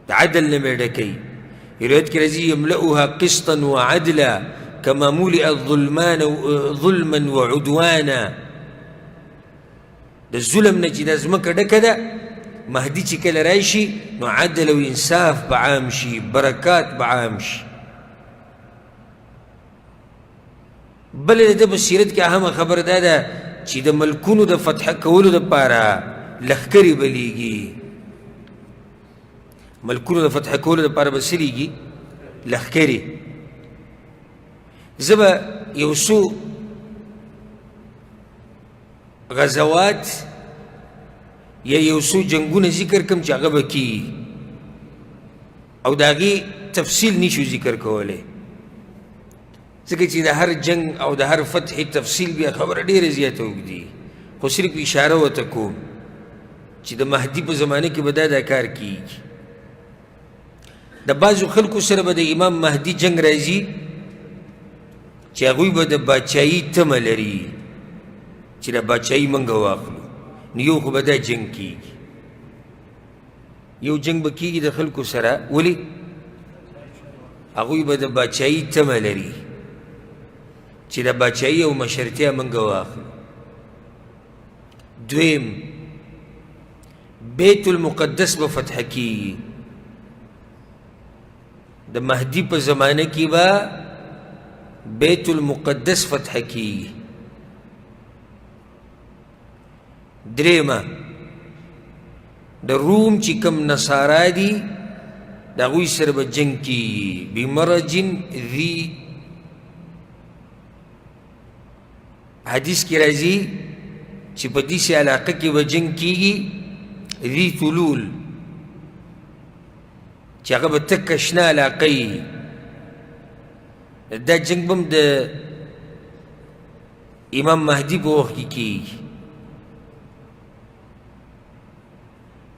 د عدل نه به ډکوي. یو روایت کې راځي یملأها قسطا وعدلا کما ملئت ظلما وعدوانا. د ظلم نه چې دا ځمکه ډکه ده، مهدي چې کله راشي نو عدل او انصاف به عام شي، برکات به عام شي. بله د ده په سیرت کې اهمه خبره دا ده چې د ملکونو د فتح کولو دپاره لښکرې به لیږي. ملکونو د فتح کولو دپاره به څه لیږي؟ لښکرې. زه به یو څو غزوات یا یو څو جنګونه ذکر کم چې هغه به کیږي، او د هغې تفصیل نشو ذکر کولی، ځکه چې د هر جنگ او د هر فتح تفصیل بیا خبره ډېره زیاته اوږدي. خو صرف اشاره ورته کوم چې د مهدي په زمانه کې به دا کار کیږي. د بعضو خلکو سره به د امام مهدي جنگ راځي چې هغوی به د باچایي تمه لري چې د باچایي منګه واخلو، نو یو خو به دا جنگ کیږي. یو جنگ به کیږي د خلکو سره، ولې؟ هغوی به د باچایي تمه لري چې د باچایي او مشرتیا منګه واخلو. دویم، بیت المقدس به فتح کیږي. د مهدي په زمانه کې به بیت المقدس فتح کیږي. دریمه، د روم چې کم نصارا دي د هغوی سره به جنګ کیږي. بمرج ذي، حدیث کې راځي چې په دې علاقه کې به جنګ کیږي ذي طلول، چې هغه به تکه شنه علاقه وي. دا جنګ به هم د امام مهدي په وخت کې کیږي.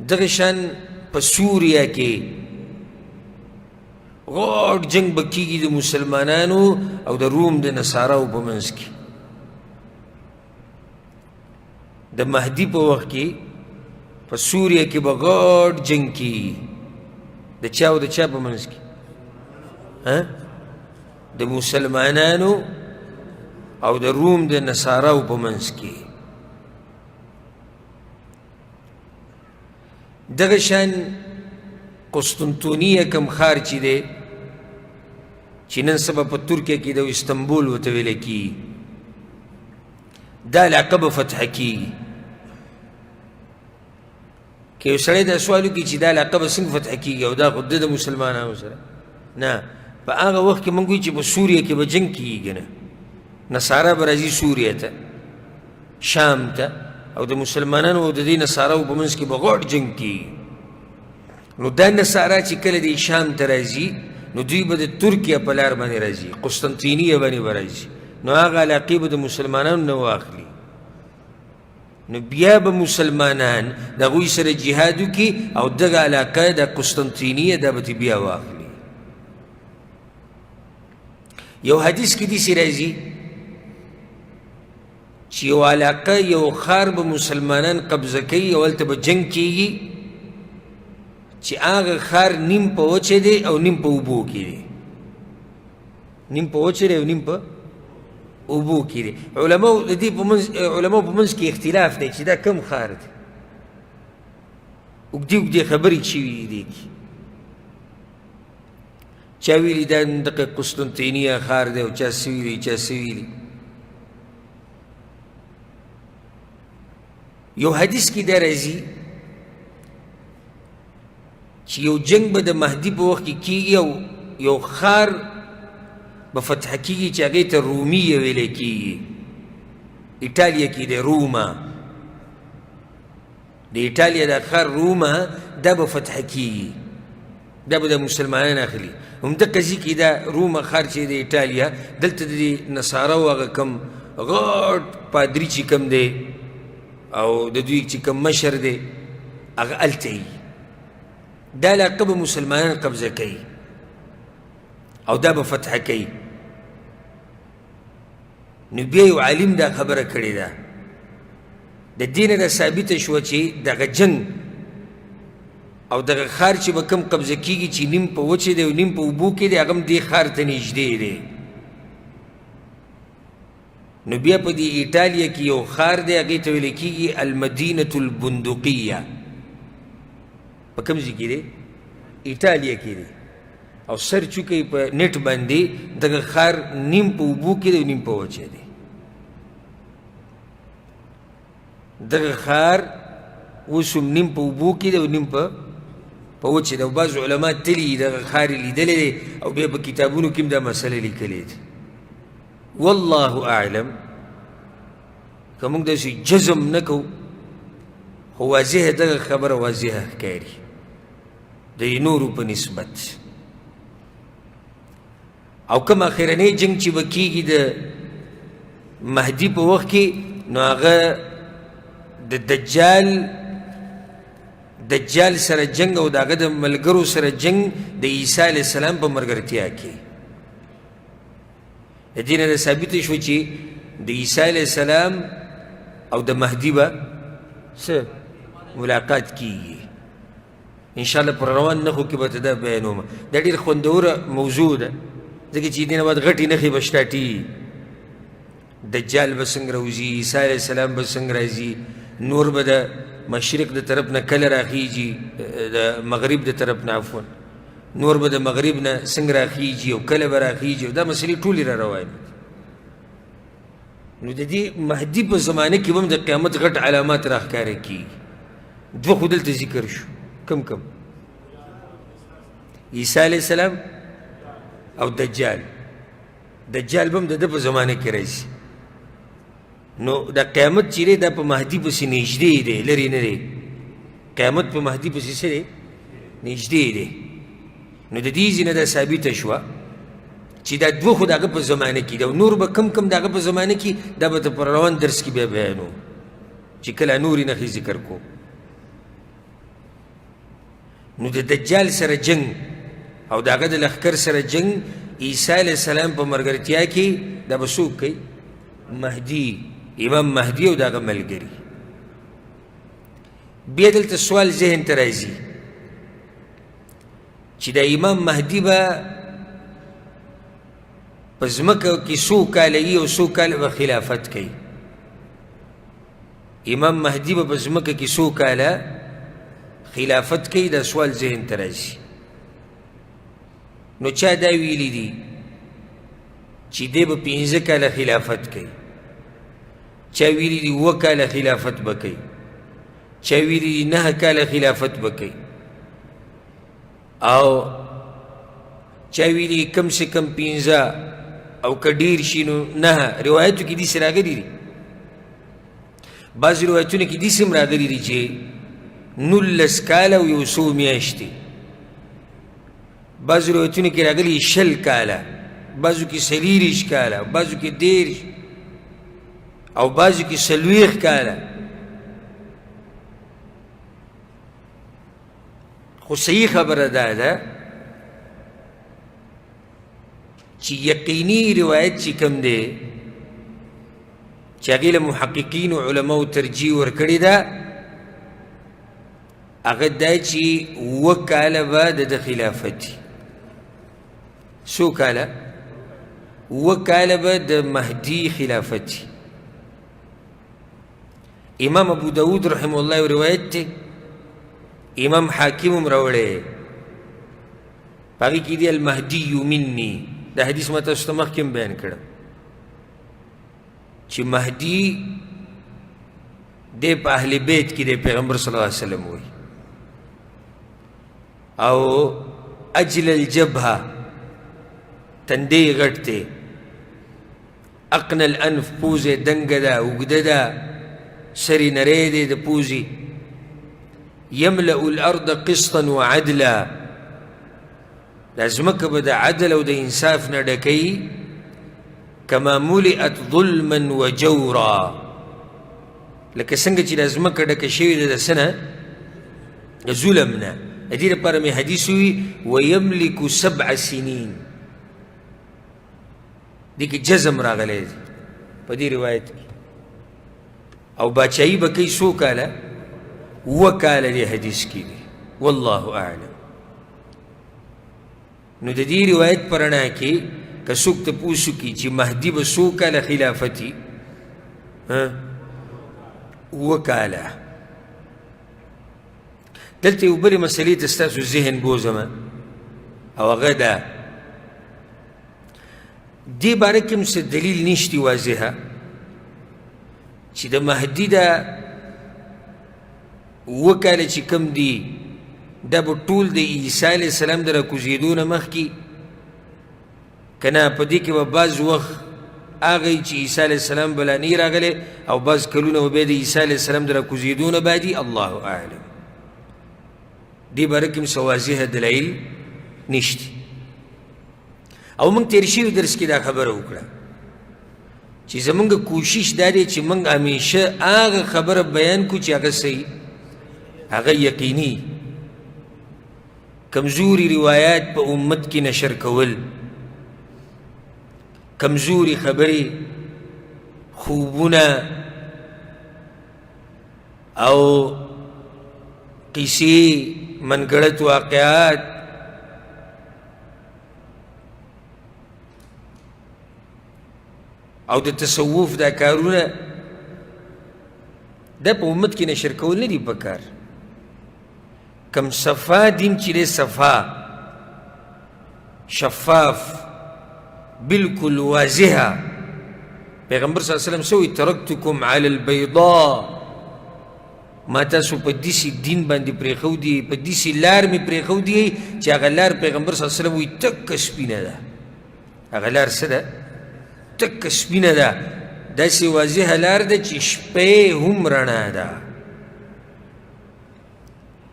دغه شان په سوریا کې غوړ جنگ به کیږي د مسلمانانو او د روم د نصاراو په منځ کې. د مهدي په وخت کې په سوریا کې به غوړ جنگ کیږي. د چا او د چا په منځ کې؟ د مسلمانانو او د روم د نصاراو په منځ کې. دغه شان قسطنطنیه کم ښار چې دی چې نن سبا په ترکیه کې د استنبول ورته ویلی کېږي، دا علاقه به فتح کېږي. که یو سړی دا سوال وکړي چې دا علاقه به څنګه فتح کېږي او دا خو د مسلمانانو سره، نه، په هغه وخت کې موږ وایو چې په سوریه کې به جنګ کېږي. نه، نصارا به راځي سوریه ته، شام ته، او د مسلمانانو او د دې نصاراو په منځ کې به غوړ جنګ کېږي. نو دا نصارا چې کله د شام ته راځي نو دوی به د ترکیه په لار باندې راځي، قسطنطنیه باندې به راځي، نو هغه علاقې به د مسلمانانو نه واخلي. نو بیا به مسلمانان د هغوی سره جهاد وکړي او دغه علاقه د قسطنطینیه دا به ترې بیا واخلي. یو حدیث کې داسې راځي چې یو علاقه یو ښار به مسلمانان قبضه کوي او هلته به جنګ کېږي چې هغه ښار نیم په وچه دی او نیم په اوبو کې دی، نیم په وچه دی او نیم په اوبو کې دی. علماو د دې په منځ کې اختلاف دی چې دا کم ښار دی. اوږدې اوږدې خبرې شوي دي کې چا ویلي دا دغه قسطنطینیه ښار دی او چا څه ویلي چا څه ویلي. یو حدیث کې دا راځي چې یو جنگ به د مهدي په وخت کې کېږي او یو ښار به فتح کېږي چې هغې ته رومیه ویلی کېږي. ایټالیا کې دی روما، د ایټالیا دا ښار روما دا به فتح کېږي، دا به د مسلمانان اخلي. همدغه ځای کې دا روما ښار چې د ایټالیا دلته د نصارو هغه کم غټ پادري چې کم دی او د دوی چې کم مشر دی هغه هلته وي. دا علاقه به مسلمانان قبضه کوي او دا به فتح کوي. نو بیا یو عالم دا خبره کړې ده، د دې نه دا ثابته شوه چې دغه جنګ او دغه ښار چې به کوم قبضه کېږي چې نیم په وچې دی او نیم په اوبو کې دی، هغه هم دې ښار ته نږدې دی. نو بیا په دې ایټالیا کې یو ښار دی هغې ته ویل کېږي المدینة البندقیه. په کوم ځای کې دی؟ ایټالیا کې دی. او سرچ وکئ په نیټ باندې دغه ښار نیم په اوبو کې دی او نیم په وچه دی. دغه ښار اوس هم نیم په اوبو کې دی او نیم په وچه دی. او بعض علما تلي دغه ښار یې لیدلی دی او بیا په کتابونو کې هم دا مسله لیکلې ده. والله اعلم که موږ داسې جزم نه کوو خو واضحه دغه خبره واضحه ښکاري د نورو په نسبت. او کوم اخرنی جنگ چې به کېږي د مهدي په وخت کې نو هغه د دجال سره جنگ او د هغه د ملګرو سره جنگ د عیسی علیه السلام په ملګرتیا کې. د دې نه ثابته شوه چې د عیسی علیه السلام او د مهدي به څه ملاقات کېږي. انشاءالله پر روان نښو کې به ته دا بیانومه. دا ډېر خوندوره موضوع ده ځکه چې دې نه بعد غټې نښې به شټاټي. دجال به څنګه راوځي، عیسی علیه السلام به څنګه راځي، نور به د مشرق د طرف نه کله راخیږي، د مغرب د طرف نه عفوا نور به د مغرب نه څنګه راخیږي او کله به راخیږي. دا مسلې ټولې را روانې دي. نو د دې مهدي په زمانه کې به هم د قیامت غټ علامات راښکاره کېږي. دوه خو دلته ذکر شو. کم عیسی علیه السلام او دجال. دجال به هم د ده په زمانه کې راځي. نو دا قیامت چې دی دا په مهدي پسې نږدې دی، لرې نه دی. قیامت په مهدي پسې څه دی؟ نږدې دی. نو د دې ځینه دا ثابته شوه چې دا دوه خو د هغه په زمانه کې دی او نور به کم د هغه په زمانه کې دا به ته په روان درس کې بیا بیانو چې کله نورې نښې ذکر کو. نو د دجال سره جنگ او د هغه د لښکر سره جنگ عیسی علیه السلام په ملګرتیا کې دا به څوک کوي؟ مهدي، امام مهدي او د هغه ملګري. بیا دلته سوال ذهن ته راځي چې د امام مهدي به په ځمکه کې څو کاله وي او څو کاله به خلافت کوي. امام مهدي به په ځمکه کې څو کاله خلافت کوي؟ دا سوال ذهن ته راځي. نو چا دا ویلي دي چې دی به 15 کاله خلافت کوي، چا ویلي دي 7 کاله خلافت به کوي، چا ویلي دي 9 کاله خلافت به کوي، او چا ویلي کم سے کم 15 او که ډېر شي نو 9. روایتو کې داسې راغلي دي. بعضې روایتونه کې داسې هم راغلي دي چې 19 کاله او 100 میاشتې. بعضې روایتونه کې راغلي 20 کاله، بعضو کې 40 کاله، بعضو کې 13 او بعضو کې 40 کاله. خو صحیح خبره دا ده چې یقیني روایت چې کوم دی چې هغې له محققینو علماو ترجیح ورکړې ده هغه دا چې 7 کاله به د خلافت وي. څو کاله؟ 7 کاله به د مهدي خلافت وي. امام ابو داود رحمه الله یو روایت دی، امام حاکم هم راوړی، په هغې کې دی المهدي مني. دا حدیث ما تاسو ته مخکې بیان کړم چې مهدي دی په اهل بیت کې دی، پیغمبر صلی الله علیه وسلم وایي، او اجل الجبهه تندی غټ دی، اقنى الانف پوزه دنګه ده اوږده ده، سری نری دی د پوزې، یملأ الارض قسطا وعدلا، دا ځمکه به د عدل او د انصاف نه ډکوي، کما ملئت ظلما وجورا، لکه څنګه چې دا ځمکه ډکه شوې ده د څه نه؟ د ظلم نه. د دې لپاره مې حدیث وي ویملک 7 سنین، دې کې جزم راغلی دی په دې روایت کې، او باچایي به کوي څو کاله؟ 7 کاله دې حدیث کې دی، والله اعلم. نو د دې روایت په رڼا کې که څوک تپوس وکړي چې مهدي به څو کاله خلافت وي؟ 7 کاله. دلته یو بلې مسلې ته ستاسو ذهن بوځمه، او هغه ده دې باره کې هم څه دلیل نشتی واضحه چې د مهدي دا 7 کاله چې کوم دي دا به ټول د عیسی علیه السلام د راکوزېدو نه مخکې که نه په دې کې به بعض وخت هغه چې عیسی علیه السلام به لا نه راغلی، او بعض کلونه به بیا د عیسی علیه السلام د راکوزېدو نه بعدي، الله اعلم. دې باره کې هم څه واضحه دلایل نشته. او موږ تېر شوي درس کې دا خبره وکړه چې زموږ کوشش دا دی چې موږ همیشه هغه خبره بیان کړو چې هغه صحیح، هغه یقیني. کمزوري روایات په امت کې نشر کول، کمزوري خبرې، خوبونه او قصې، منګړت واقعات، او د تصوف دا کارونه دا په امت کې نشر کول نه دي پکار. کم صفا دین چې دی صفا شفاف بالکل واضحه، پیغمبر صلی الله علیه وسلم سوی ترکتکم علی البیضاء، ما تاسو په داسې دین باندې پرېښودي، په داسې لار مې پرېښودي چې هغه لار پیغمبر صلی الله علیه وسلم وایي تکه سپینه ده. هغه لار څه ده؟ تکه سپینه ده، داسې واضحه لار ده چې شپې هم رڼا ده.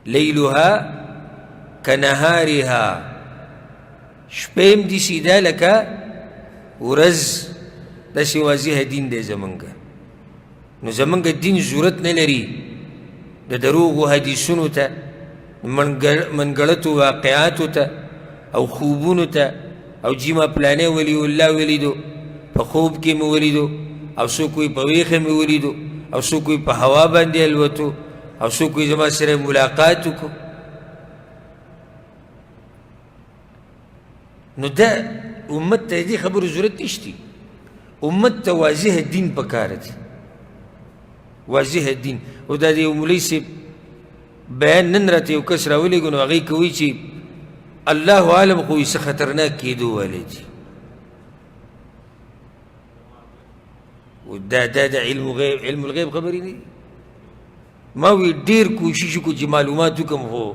لیلها کنهارها، شپې هم داسې ده لکه ورځ، داسې واضحه دین دی زمونږ. نو زمونږ دین ضرورت نه لري د دروغو حدیثونو ته، منګړتو واقعاتو ته، او خوبونو ته، او جیما پلانې ولی الله ولیدو، په خوب کې مې ولیدو، او څوک وایي په ویښه مې ولیدو، او څوک وایي په هوا باندې الوتو، او څوک وایي زما سره ملاقات وکړو. نو دا امت ته دې خبرو ضرورت نشتی. امت ته واضح دین پکار دی، واضح دین. او دا د یو مولوي صاحب بیان نن راته یو کس راولېږو، نو هغې کې وایي چې الله عالم خو یې څه خطرناک کېدو والی دي. دا د علم الغیب خبرې نه دي. ما وی ډېر کوشش وکړو چې معلومات وکړم، خو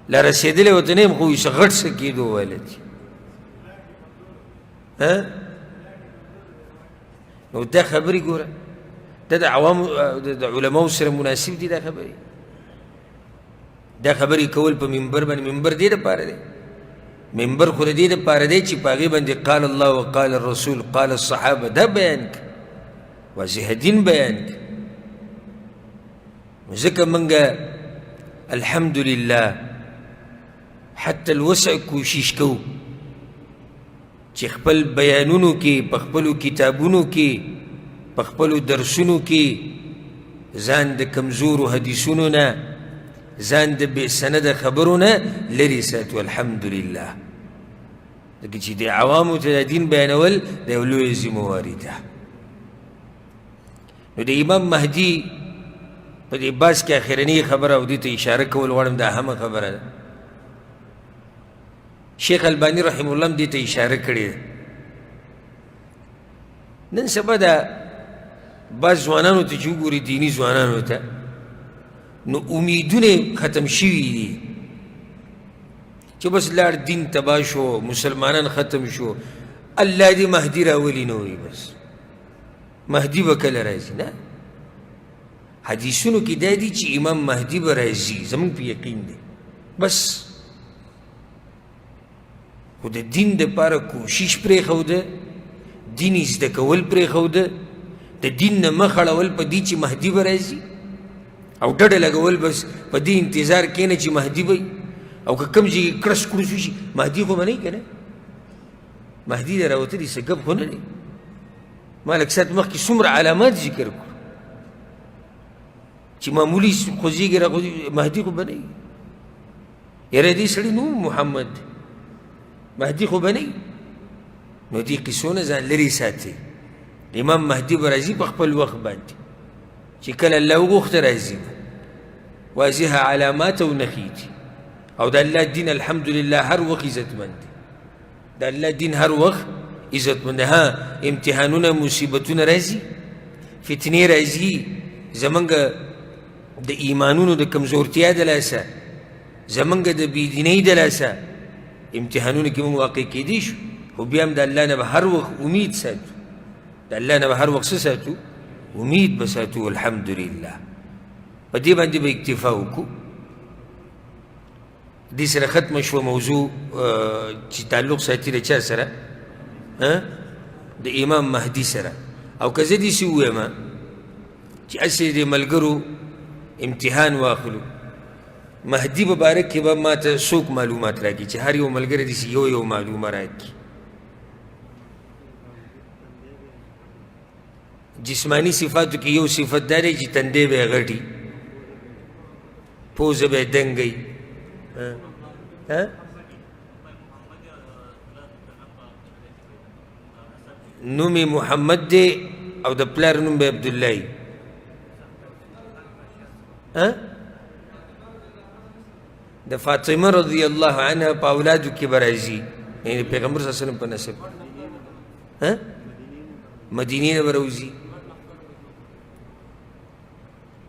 لا رسېدلی ورته نه یم، خو څه غټ څه کېدو والی دي. نو دا خبرې ګوره، دا د عوامو د علماو سره مناسب دي. دا خبرې کول په منبر باندې، منبر دې دپاره دی، منبر خو د دې دپاره دی چې په هغې باندې قال الله وقال الرسول قال الصحابه دا بیان کړه، واضح دین بیان کړه. ځکه موږ الحمدلله حتی الوسع کوشش کوو چې خپل بیانونو کې په خپلو کتابونو کې په خپلو درسونو کې ځان د کمزورو حدیثونو نه ځان د بې سنده خبرو نه لرې ساتو. الحمدلله ځکه چې د عوامو ته د دین بیانول د یو لویه ذمهواري ده. نو د امام مهدي په دې بحث کې اخرنۍ خبره او دې ته اشاره کول غواړم، دا اهمه خبره ده. شیخ البانی رحمه الله هم دې ته اشاره کړې ده. نن سبا دا بعض ځوانانو ته چې وګوري، دیني ځوانانو ته، نو امیدونه ختم شوي دي چې بس لاړ دین تباه شو، مسلمانان ختم شو، الله دې مهدي راولي نه وي، بس مهدي به کله راځي. نه، حدیثونو کې دا دي چې امام مهدي به راځي، زموږ په یقین دی. بس خو د دین دپاره کوشش پرېښوده، دین زده کول پرېښوده، د دین نه مخ اړول په دې چې مهدي به راځي، او ډډه لګول بس په دې انتظار کښېنه چې مهدي به وي. او که کوم ځای کې کړس کړوس وشي، مهدي خو به نه وي که نه؟ مهدي د راوتلي څه ګپ خو نه دی. ما لږ ساعت مخکې څومره علامات ذکر کړو چې معمولي خوځېږي راخوځېږي، مهدي خو به نه وي. یاره دې سړي نوم محمد دی، مهدي خو به نه وي. نو دې قصو نه ځان لرې ساتئ. امام مهدي به راځي په خپل وخت باندې، چې کله الله وغوښته راځي. واضحه علامات او نښې دي. او د الله دین الحمدلله هر وخت عزتمند دی. د الله دین هر وخت عزتمند دی. ها، امتحانونه مصیبتونه راځي، فتنې راځي، زمونږ د ایمانونو د کمزورتیا د لاسه، زمونږ د بېدینۍ د لاسه امتحانونو کې موږ واقع کېدی شو، خو بیا هم د الله نه به هر وخت امید ساتو. د الله نه به هر وخت څه ساتو؟ امید به ساتو. الحمدلله په دې باندې به اکتفا وکړو. دې سره ختمه شوه موضوع چې تعلق ساتي د چا سره؟ د امام مهدي سره. او که زه داسې ووایم چې هسې د ملګرو امتحان واخلو، مهدي په باره کې به ما ته څوک معلومات راکړي چې هر یو ملګری داسې یو معلومه راکړي. جسمانی صفاتو کې یو صفت دا دی چې تندی به یې غټي، پوزه به یې دنګی. نوم یې محمد دی او د پلار نوم به عبدالله وي. د فاطمه رضی الله عنها په اولادو کې به راځي، یعنې پیغمبر صلی الله علیه وسلم په نسب مدینې نه به راوځي.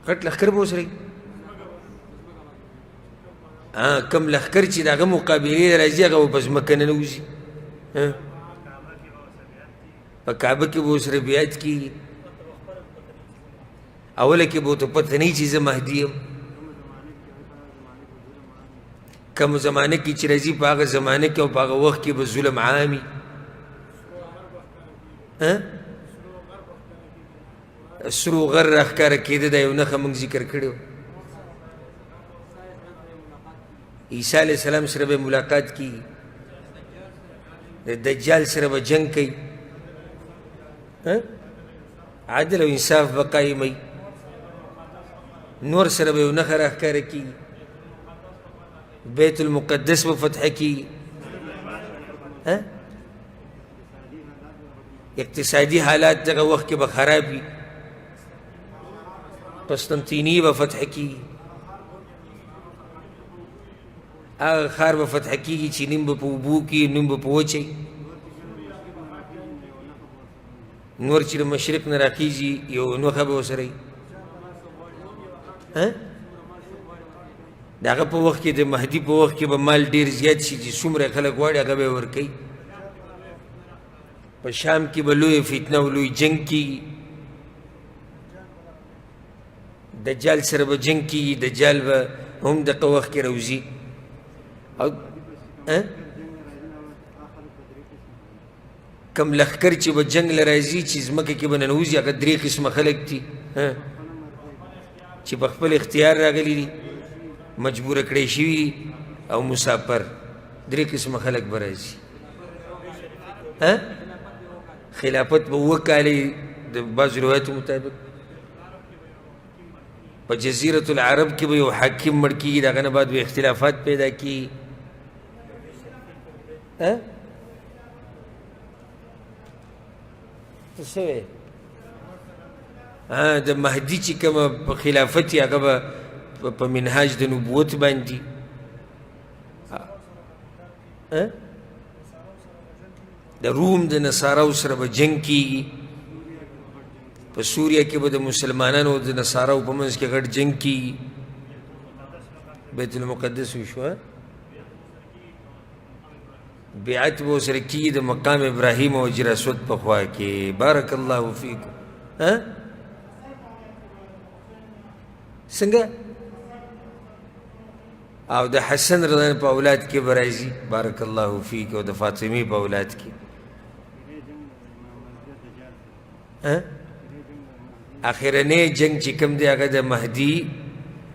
غټ لښکر به ورسره وي. کم لښکر چې د هغه مقابلې ته راځي هغه به په ځمکه نه نوځي، په کعبه کې به ورسره بیعت کېږي. اوله کې به ورته پته نه وي چې زه مهدي یم. کوم زمانه کې چې راځي په هغه زمانه کې او په هغه وخت کې به ظلم عام وي. سرو غر راښکاره کېده، دا یو نښه موږ ذکر کړې وه. عیسی علیه السلام سره به ملاقات کېږي، د دجال سره به جنګ کوي، عدل او انصاف به قایموي. نور سره به یو نښه راښکاره کېږي، بیت المقدس به فتح کېږي. اقتصادي حالات دغه وخت کې به خراب وي، قسطنطینیه به فتح کېږي، هغه ښار به فتح کېږي چې نیم به په اوبو کې نیم به په وچه. نور چې د مشرق نه راخیږي یو نوښه به ورسره وي. د هغه په وخت کې د مهدي په وخت کې به مال ډېر زیات شي چې څومره خلک غواړي هغه به یې ورکوي. په شام کې به لویه فتنه او لوی جنګ کېږي، دجال سره به جنګ کېږي، دجال به هم دغه وخت کې راوځي. او کم لښکر چې به جنګ له راځي چې ځمکه کې به ننوځي، هغه 3 قسمه خلک دي چې په خپل اختیار راغلي دي، مجبوره کړی شوي او مسافر. درې قسمه خلک به راځي. خلافت به 7 کالې د بعضو روایتو مطابق. په جزیرة العرب کې به یو حاکم مړ کېږي، د هغه نه بعد به اختلافات پیدا کېږي. څه شوی؟ د مهدي چې کومه خلافت یې هغه به په منهاج د نبوت باندې. د روم د نصاراو سره به جنګ کېږي. په سوریه کې به د مسلمانانو او د نصاراو په منځ کې غټ جنګ کېږي. بیت المقدس وشو، بیعت به ورسره کېږي د مقام ابراهیم او حجر اسود په خوا کې. بارک الله فیکم. څنګه؟ او د حسن رضا په اولاد کې به راځي. بارک الله فیک. او د فاطمې په اولاد کې. اخرنی جنگ چې کوم دی هغه د مهدي،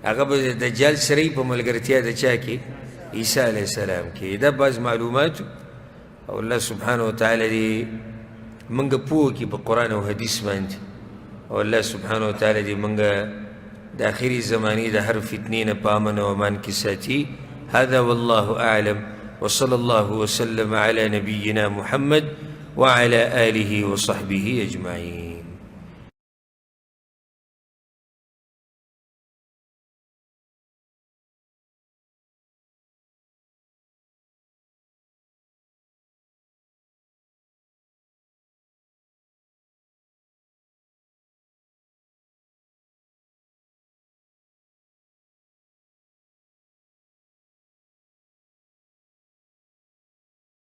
هغه به د دجال سره په ملګرتیا د چا کې؟ عیسی علیه السلام کې. دا بعض معلومات او الله سبحانه وتعالی دې موږ پوه کړي په قرآن او حدیث باندې. او الله سبحانه وتعالی دې موږ د آخري زمانې د هر فتنې نه په امن او امان کې ساتي. هذا والله اعلم، وصلى الله وسلم على نبينا محمد وعلى آله وصحبه أجمعين.